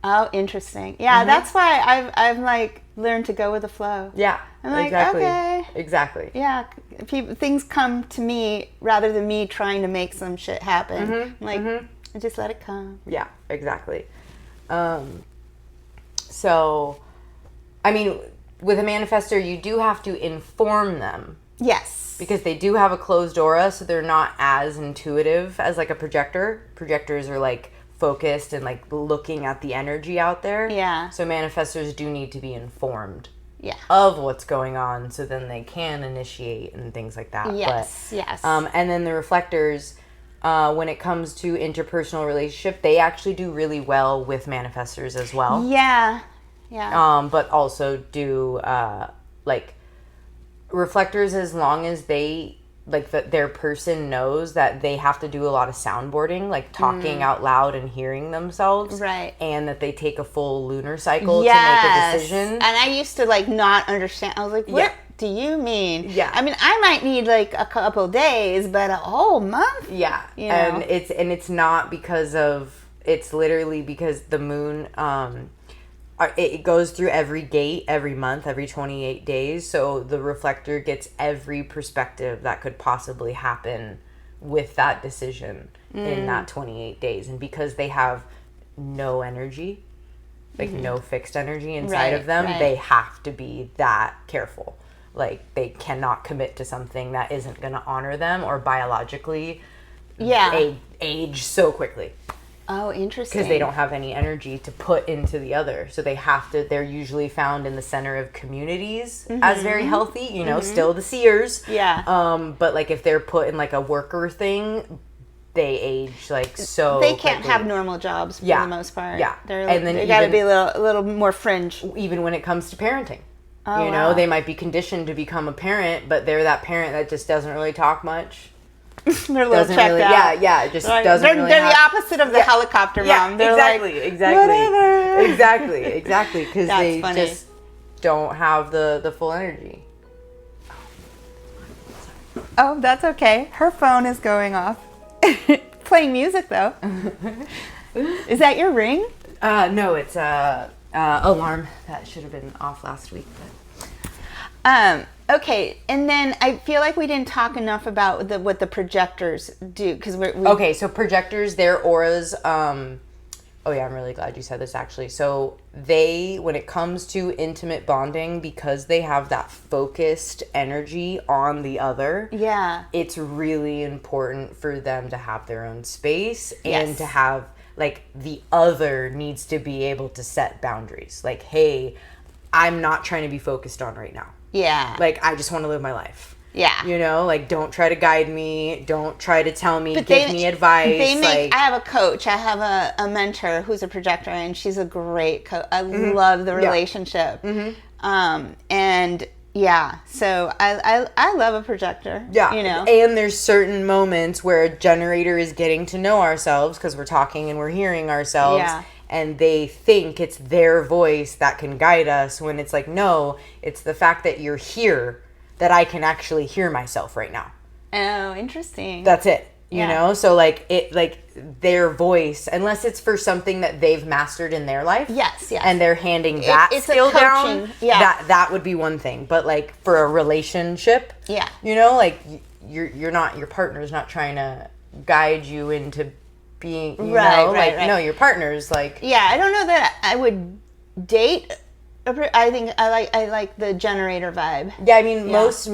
Oh, interesting. Yeah, that's why I've like learned to go with the flow. Yeah, I'm like, okay. Exactly. Yeah, things come to me rather than me trying to make some shit happen. I just let it come. Yeah, exactly. So, I mean, with a manifestor, you do have to inform them. Yes. Because they do have a closed aura, so they're not as intuitive as like a projector. Projectors are like focused and like looking at the energy out there. Yeah. So manifestors do need to be informed yeah. of what's going on, so then they can initiate and things like that. Yes, yes. And then the reflectors, when it comes to interpersonal relationship, they actually do really well with manifestors as well. Yeah, yeah. But also do like reflectors, as long as they like their person knows that they have to do a lot of soundboarding, like talking out loud and hearing themselves, right? And that they take a full lunar cycle to make a decision. And I used to like not understand. I was like, what do you mean? Yeah. I mean, I might need like a couple days, but a whole month? Yeah. You know? And it's not because of, it's literally because the moon, it goes through every gate every month, every 28 days. So the reflector gets every perspective that could possibly happen with that decision in that 28 days. And because they have no energy, like no fixed energy inside of them, they have to be that careful. Like, they cannot commit to something that isn't going to honor them or biologically age so quickly. Oh, interesting. Because they don't have any energy to put into the other. So they have to, they're usually found in the center of communities as very healthy, you know, still the seers. Yeah. But like if they're put in like a worker thing, they age like so They can't quickly. have normal jobs for the most part. Yeah. And then they got to be a little more fringe. Even when it comes to parenting. Oh, you know, they might be conditioned to become a parent, but they're that parent that just doesn't really talk much. They're a little checked out. Yeah, just doesn't really They're the opposite of the helicopter mom. They're exactly. Whatever. Exactly, because they just don't have the full energy. Oh, that's okay. Her phone is going off. Playing music, though. Is that your ring? No, it's alarm that should have been off last week. But. Okay, and then I feel like we didn't talk enough about what the projectors do, because okay, so projectors, their auras Oh yeah, I'm really glad you said this actually. So they, when it comes to intimate bonding, because they have that focused energy on the other, Yeah. it's really important for them to have their own space Yes. and to have, like, the other needs to be able to set boundaries. Like, hey, I'm not trying to be focused on right now. Yeah. Like, I just want to live my life. Yeah. You know, like, don't try to guide me. Don't try to tell me, give me advice. I have a coach. I have a mentor who's a projector, and she's a great coach. I love the relationship. And yeah, so I love a projector. Yeah. You know? And there's certain moments where a generator is getting to know ourselves because we're talking and we're hearing ourselves. Yeah. And they think it's their voice that can guide us, when it's like, no, it's the fact that you're here that I can actually hear myself right now. Oh, interesting. That's it. You Yeah. know? So like their voice, unless it's for something that they've mastered in their life. Yes. And they're handing that it's a skill coaching. down. Yeah. That would be one thing. But like for a relationship, Yeah. you know, like you're not, your partner's not trying to guide you into being, you know, like, no, your partner's like. Yeah, I don't know that I would date. I think I like the generator vibe. Yeah, I mean, most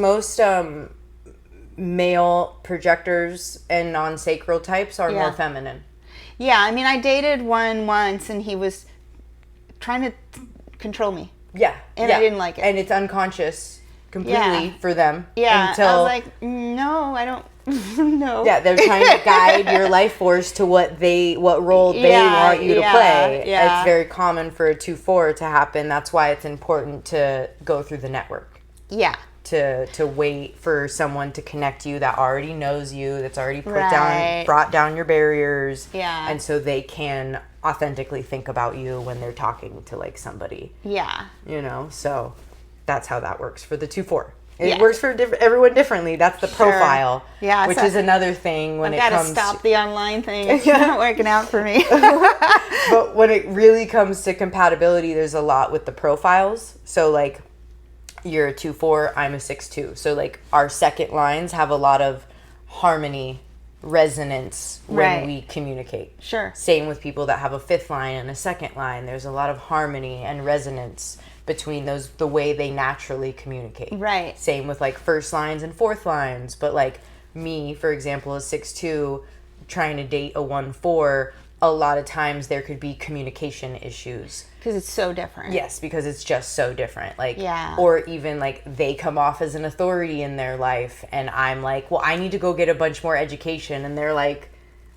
male projectors and non-sacral types are more feminine. Yeah, I mean, I dated one once, and he was trying to control me. Yeah, and I didn't like it. And it's unconscious completely for them. Yeah, until, I was like, no, I don't. No. Yeah, they're trying to guide your life force to what role they want you to play. Yeah. It's very common for a 2-4 to happen. That's why it's important to go through the network. Yeah. To wait for someone to connect you that already knows you, that's already brought down your barriers. Yeah. And so they can authentically think about you when they're talking to like somebody. Yeah. You know, so that's how that works for the 2-4. It works for everyone differently. That's the profile. Yeah. Which is another thing when it comes to... I've got to stop the online thing. It's not working out for me. But when it really comes to compatibility, there's a lot with the profiles. So, like, you're a 2-4, I'm a 6-2. So, like, our second lines have a lot of harmony, resonance when we communicate. Sure. Same with people that have a 5th line and a 2nd line. There's a lot of harmony and resonance between those, the way they naturally communicate. Right. Same with like 1st lines and 4th lines. But like me, for example, a 6-2 trying to date a 1-4, a lot of times there could be communication issues. Because it's so different. Yes, because it's just so different. Like, yeah. Or even like they come off as an authority in their life, and I'm like, well, I need to go get a bunch more education, and they're like,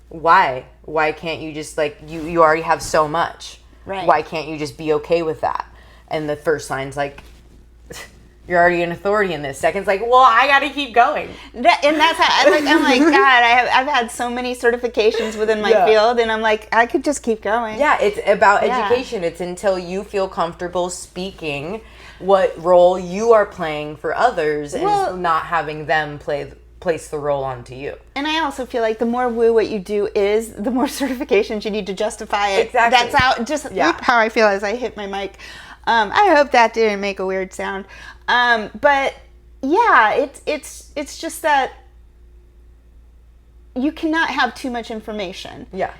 why? Why can't you just like you already have so much? Right. Why can't you just be okay with that? And the 1st line's like, you're already an authority in this. 2nd's like, well, I got to keep going. And that's how I'm like, God, I've had so many certifications within my field, and I'm like, I could just keep going. Yeah, it's about education. It's until you feel comfortable speaking what role you are playing for others, and not having them place the role onto you. And I also feel like the more woo what you do is, the more certifications you need to justify it. Exactly. That's how I feel as I hit my mic. I hope that didn't make a weird sound. But yeah, it's just that you cannot have too much information. Yeah.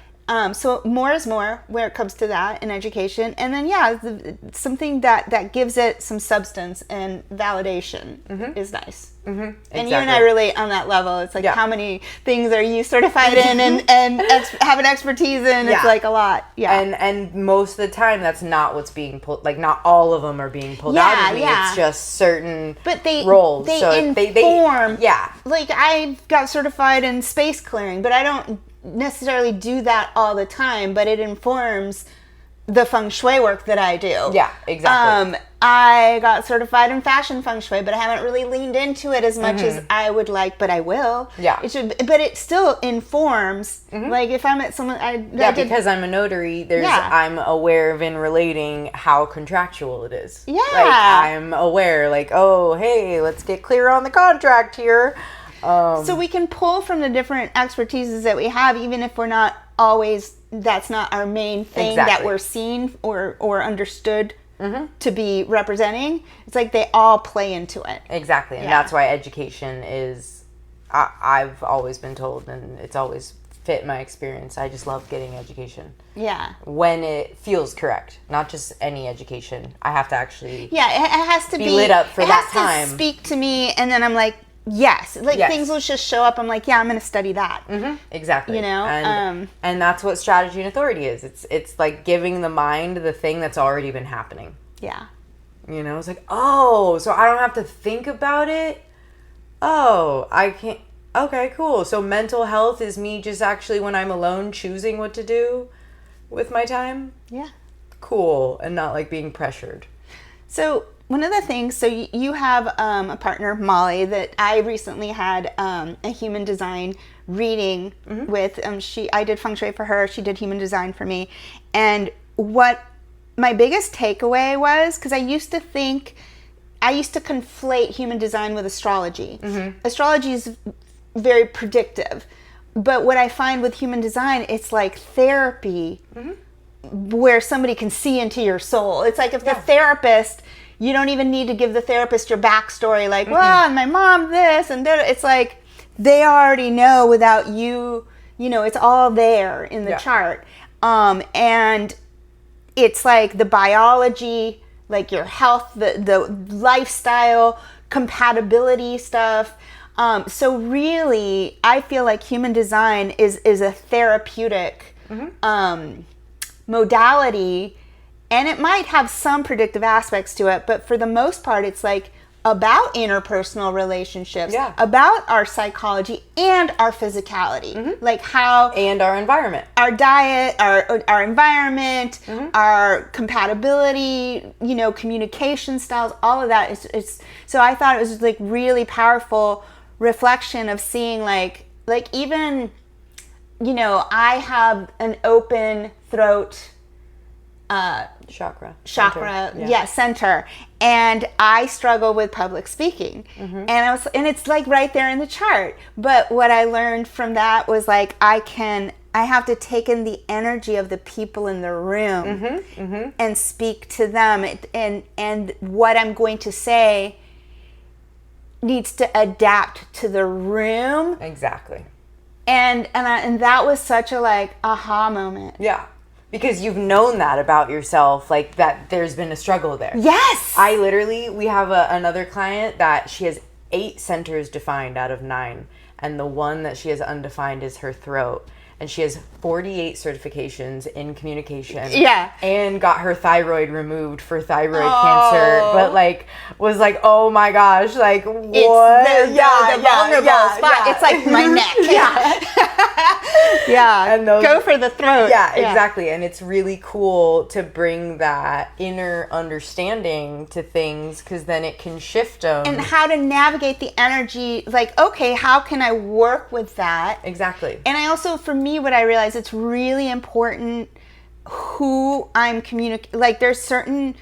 So more is more where it comes to that in education. And then, something that gives it some substance and validation is nice. Mm-hmm. And exactly. you and I relate on that level. It's like, how many things are you certified in and have an expertise in? It's like a lot. Yeah. And most of the time, that's not what's being pulled. Like, not all of them are being pulled out of me. It's just certain roles. They inform. Like, I got certified in space clearing, but I don't necessarily do that all the time, but it informs the feng shui work that I do. Yeah, exactly. I got certified in fashion feng shui, but I haven't really leaned into it as much as I would like, but I will. Yeah. But it still informs. Like, if I'm at someone, because I'm a notary, I'm aware of in relating how contractual it is. Yeah. Like, I'm aware, like, oh, hey, let's get clear on the contract here. So we can pull from the different expertises that we have, even if we're not always, that's not our main thing that we're seen or understood to be representing. It's like they all play into it. Exactly. And that's why education is, I've always been told, and it's always fit my experience. I just love getting education. Yeah. When it feels correct, not just any education. I have to actually Yeah, it has to be lit up for that It time. has to speak to me, and then I'm like, yes. Like, Yes. things will just show up. I'm like, yeah, I'm going to study that. Exactly. You know, and that's what strategy and authority is. It's like giving the mind the thing that's already been happening. Yeah. You know, it's like, oh, so I don't have to think about it. Oh, I can't. Okay, cool. So mental health is me just actually when I'm alone choosing what to do with my time. Yeah. Cool. And not like being pressured. So one of the things, so you have a partner, Molly, that I recently had a human design reading with. I did feng shui for her. She did human design for me. And what my biggest takeaway was, because I used to conflate human design with astrology. Astrology is very predictive. But what I find with human design, it's like therapy where somebody can see into your soul. It's like if the therapist, you don't even need to give the therapist your backstory, like, well, and my mom this and that. It's like they already know without you, it's all there in the chart. And it's like the biology, like your health, the lifestyle, compatibility stuff. So really, I feel like human design is a therapeutic modality, and it might have some predictive aspects to it, but for the most part, it's like about interpersonal relationships, about our psychology and our physicality, like how and our environment, our diet, our environment, our compatibility, communication styles, all of that is so I thought it was like really powerful reflection of seeing like even I have an open throat chakra center, and I struggle with public speaking, and it's like right there in the chart. But what I learned from that was like I have to take in the energy of the people in the room and speak to them, and what I'm going to say needs to adapt to the room. Exactly. And that was such a like aha moment. Yeah. Because you've known that about yourself, like that there's been a struggle there. Yes. We have another client that she has 8 centers defined out of 9. And the one that she has undefined is her throat. And she has 48 certifications in communication. Yeah. And got her thyroid removed for thyroid cancer. But was like, oh my gosh, like what? It's the vulnerable spot. Yeah. It's like my neck. Yeah. And those, go for the throat. Yeah, exactly. And it's really cool to bring that inner understanding to things, because then it can shift them. And how to navigate the energy, like, okay, how can I work with that? Exactly. And I also, for me, what I realized, it's really important who I'm communicating. Like, there's certain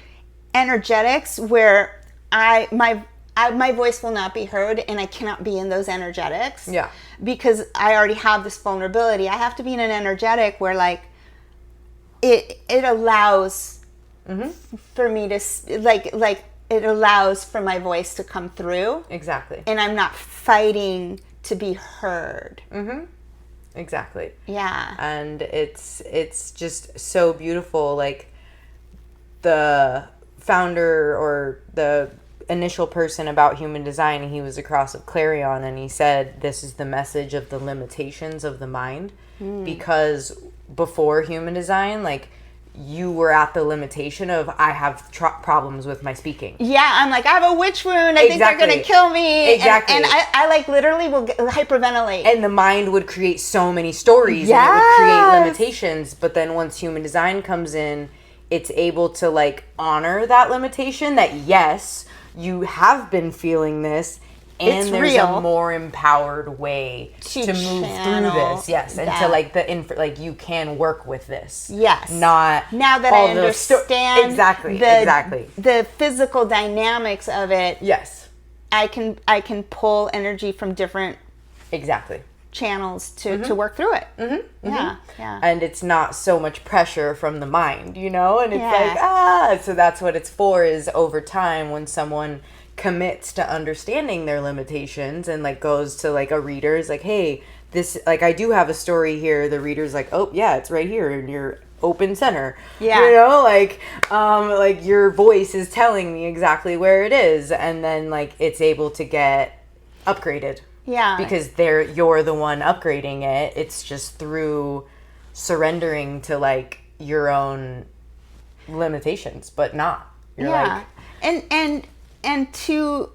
energetics where my voice will not be heard, and I cannot be in those energetics. Yeah. Because I already have this vulnerability. I have to be in an energetic where like it allows for me to like it allows for my voice to come through. Exactly. And I'm not fighting to be heard. Exactly. Yeah. And it's just so beautiful. Like the founder or the initial person about human design, he was a cross of Clarion, and he said this is the message of the limitations of the mind. Because before human design, like you were at the limitation of I have problems with my speaking. Yeah, I'm like, I have a witch wound. I think they're gonna kill me. Exactly. And I like literally will hyperventilate. And the mind would create so many stories, and it would create limitations. But then once human design comes in, it's able to like honor that limitation, that yes, you have been feeling this, and it's there's real. a more empowered way to move through this. Yes, and to like like you can work with this. Yes. Not now that I understand exactly the physical dynamics of it. Yes. I can pull energy from different channels to work through it. Yeah. And it's not so much pressure from the mind, and it's like, so that's what it's for, is over time when someone commits to understanding their limitations and like goes to like a reader, is like, hey, this, like, I do have a story here. The reader's like, oh yeah, it's right here in your open center. Yeah. You know, like your voice is telling me exactly where it is, and then like it's able to get upgraded. Yeah. Because you're the one upgrading it. It's just through surrendering to like your own limitations, but not. You're like, and to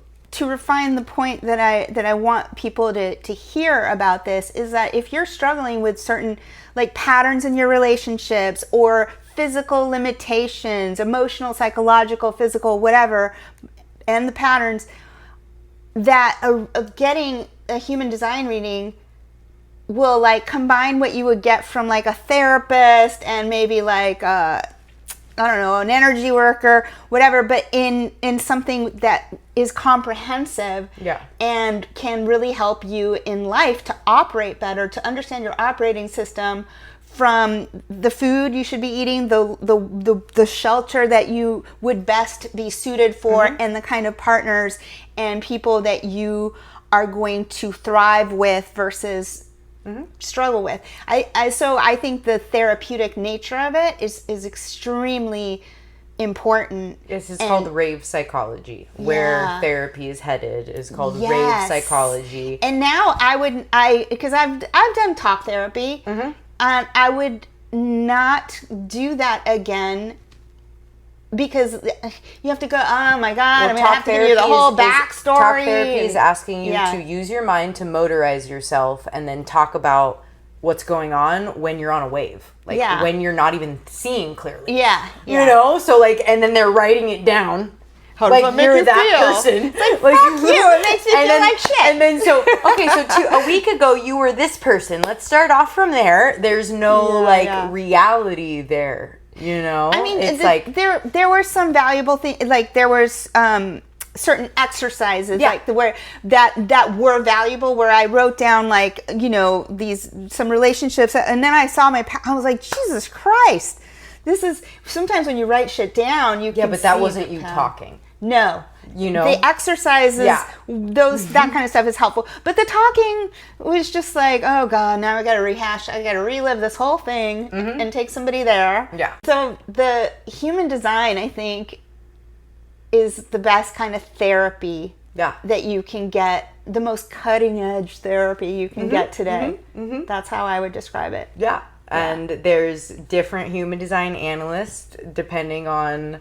refine the point that I want people to hear about this is that if you're struggling with certain like patterns in your relationships or physical limitations, emotional, psychological, physical, whatever, and the patterns that of getting a human design reading will like combine what you would get from like a therapist and maybe like I don't know, an energy worker, whatever, but in something that is comprehensive. Yeah. And can really help you in life to operate better, to understand your operating system, from the food you should be eating, the shelter that you would best be suited for, and the kind of partners and people that you are going to thrive with versus struggle with. So I think the therapeutic nature of it is extremely important. This is called rave psychology. Where therapy is headed is called rave psychology. And now because I've done talk therapy, and I would not do that again. Because you have to go, oh my God, I have to give you the whole backstory. Talk therapy is asking you to use your mind to motorize yourself and then talk about what's going on when you're on a wave. Like when you're not even seeing clearly. Yeah. You know? So like, and then they're writing it down. How does that make you that feel? person. It's like, fuck you. It makes me feel like shit. And then so a week ago you were this person. Let's start off from there. There's no reality there. You know, I mean, it's like there were some valuable things. Like there was certain exercises, like that were valuable. Where I wrote down like some relationships, and then I saw I was like, Jesus Christ, this is sometimes when you write shit down, you can but that wasn't you talking. No. The exercises, that kind of stuff is helpful. But the talking was just like, oh God, now I got to rehash. I got to relive this whole thing and take somebody there. Yeah. So the human design, I think, is the best kind of therapy that you can get, the most cutting edge therapy you can get today. That's how I would describe it. Yeah. And there's different human design analysts depending on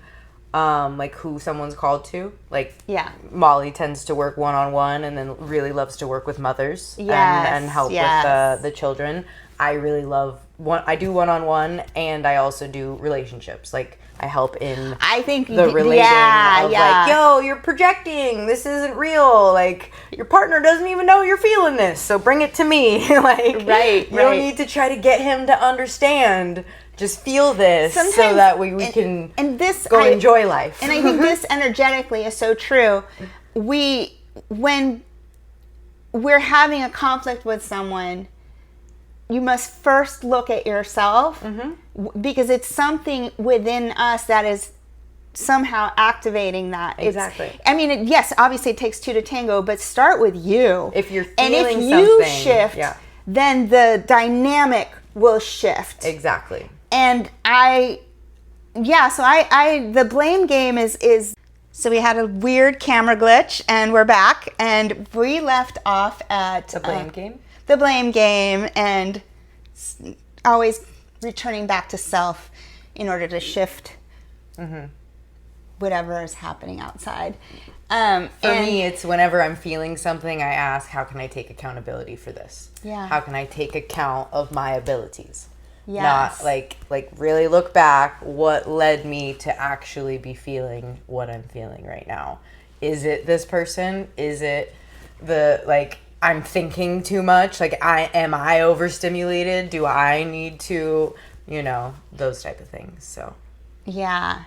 like who someone's called to. Like Molly tends to work one-on-one and then really loves to work with mothers and help with the children. I really love I do one-on-one, and I also do relationships. Like I help in the relating of like, yo, you're projecting, this isn't real, like your partner doesn't even know you're feeling this, so bring it to me. Like you don't need to try to get him to understand. Just feel this so that we can enjoy life. And I think this energetically is so true. When we're having a conflict with someone, you must first look at yourself because it's something within us that is somehow activating that. Exactly. Yes, obviously it takes two to tango, but start with you. If you're and feeling if you something, shift, then the dynamic will shift. Exactly. And the blame game is, so we had a weird camera glitch and we're back, and we left off at the blame game. The blame game, and always returning back to self in order to shift whatever is happening outside. For me, it's whenever I'm feeling something, I ask, how can I take accountability for this? Yeah. How can I take account of my abilities? Yes. Not like really look back, what led me to actually be feeling what I'm feeling right now. Is it this person? Is it I'm thinking too much? Am I overstimulated? Do I need to, those type of things. So yeah.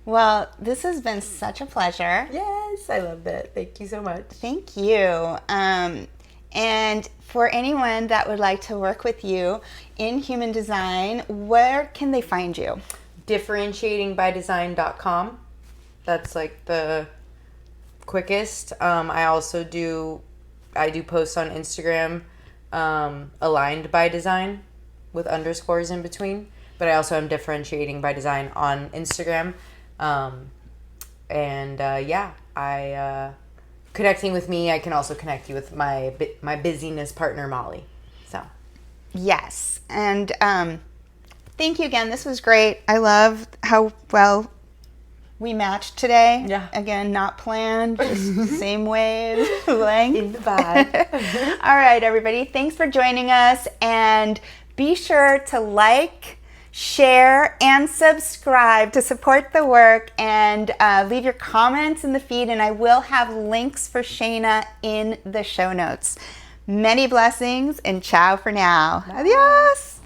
Well, this has been such a pleasure. Yes, I loved it. Thank you so much. Thank you. And for anyone that would like to work with you in human design, where can they find you? Differentiatingbydesign.com. That's like the quickest. I also do posts on Instagram Aligned by Design with underscores in between. But I also am differentiating by design on Instagram. Connecting with me, I can also connect you with my busyness partner, Molly. So, yes. And thank you again. This was great. I love how well we matched today. Yeah. Again, not planned, just same wavelength. in the vibe. All right, everybody. Thanks for joining us. And be sure to like, share, and subscribe to support the work, and leave your comments in the feed, and I will have links for Shayna in the show notes. Many blessings, and ciao for now. Adios.